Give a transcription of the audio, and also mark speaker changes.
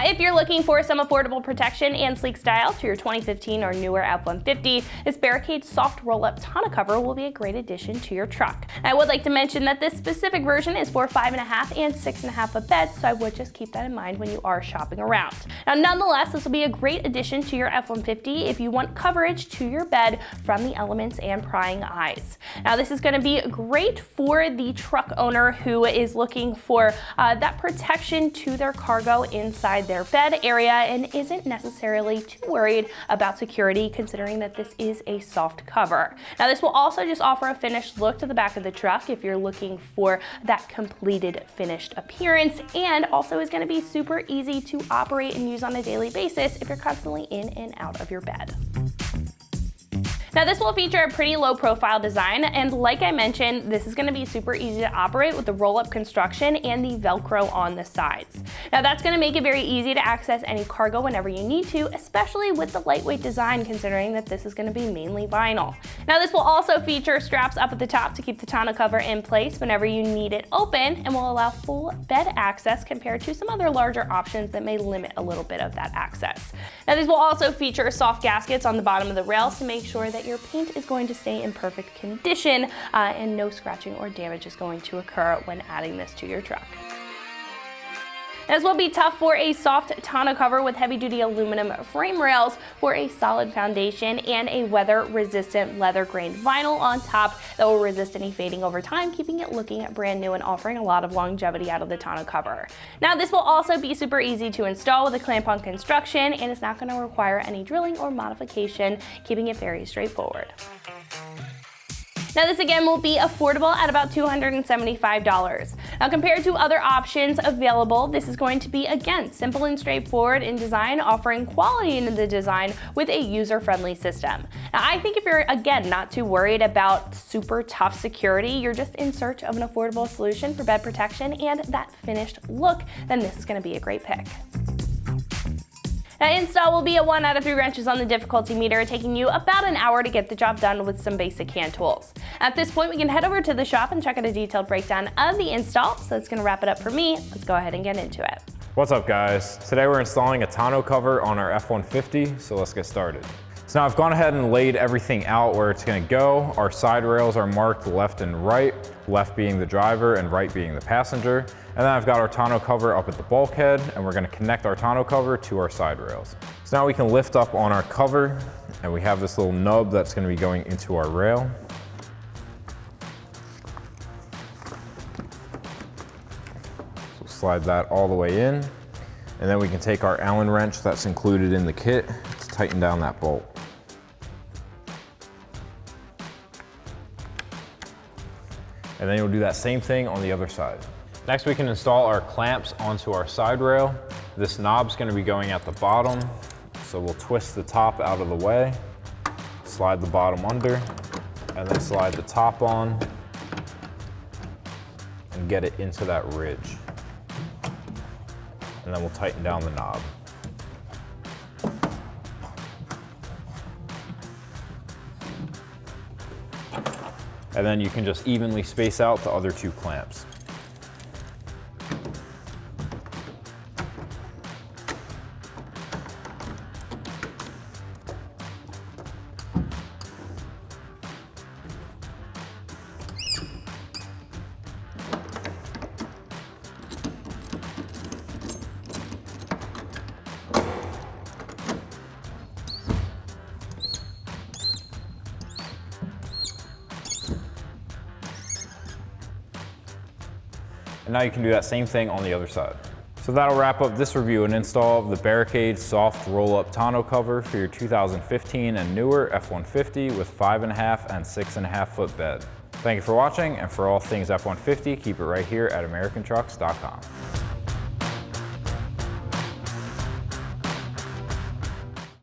Speaker 1: Now, if you're looking for some affordable protection and sleek style to your 2015 or newer F-150, this Barricade soft roll-up tonneau cover will be a great addition to your truck. I would like to mention that this specific version is for 5.5 and 6.5 foot beds, so I would just keep that in mind when you are shopping around. Now, nonetheless, this will be a great addition to your F-150 if you want coverage to your bed from the elements and prying eyes. Now, this is going to be great for the truck owner who is looking for that protection to their cargo inside their bed area and isn't necessarily too worried about security, considering that this is a soft cover. Now, this will also just offer a finished look to the back of the truck if you're looking for that completed finished appearance, and also is going to be super easy to operate and use on a daily basis if you're constantly in and out of your bed. Now, this will feature a pretty low profile design, and like I mentioned, this is going to be super easy to operate with the roll-up construction and the Velcro on the sides. Now, that's going to make it very easy to access any cargo whenever you need to, especially with the lightweight design, considering that this is going to be mainly vinyl. Now, this will also feature straps up at the top to keep the tonneau cover in place whenever you need it open, and will allow full bed access compared to some other larger options that may limit a little bit of that access. Now, these will also feature soft gaskets on the bottom of the rails to make sure that your paint is going to stay in perfect condition and no scratching or damage is going to occur when adding this to your truck. This will be tough for a soft tonneau cover with heavy-duty aluminum frame rails for a solid foundation and a weather-resistant leather-grained vinyl on top that will resist any fading over time, keeping it looking brand new and offering a lot of longevity out of the tonneau cover. Now, this will also be super easy to install with a clamp-on construction, and it's not going to require any drilling or modification, keeping it very straightforward. Now, this again will be affordable at about $275. Now, compared to other options available, this is going to be, again, simple and straightforward in design, offering quality in the design with a user-friendly system. Now, I think if you're, again, not too worried about super tough security, you're just in search of an affordable solution for bed protection and that finished look, then this is going to be a great pick. Now, install will be a 1 out of 3 wrenches on the difficulty meter, taking you about an hour to get the job done with some basic hand tools. At this point, we can head over to the shop and check out a detailed breakdown of the install. So that's going to wrap it up for me. Let's go ahead and get into it.
Speaker 2: What's up, guys? Today we're installing a tonneau cover on our F-150, so let's get started. So now I've gone ahead and laid everything out where it's going to go. Our side rails are marked left and right, left being the driver and right being the passenger. And then I've got our tonneau cover up at the bulkhead, and we're going to connect our tonneau cover to our side rails. So now we can lift up on our cover, and we have this little nub that's going to be going into our rail. So slide that all the way in, and then we can take our Allen wrench that's included in the kit to tighten down that bolt. And then you'll do that same thing on the other side. Next, we can install our clamps onto our side rail. This knob's going to be going at the bottom, so we'll twist the top out of the way, slide the bottom under, and then slide the top on and get it into that ridge. And then we'll tighten down the knob. And then you can just evenly space out the other 2 clamps. And now you can do that same thing on the other side. So that'll wrap up this review and install of the Barricade soft roll-up tonneau cover for your 2015 and newer F-150 with 5.5 and 6.5 foot bed. Thank you for watching, and for all things F-150, keep it right here at AmericanTrucks.com.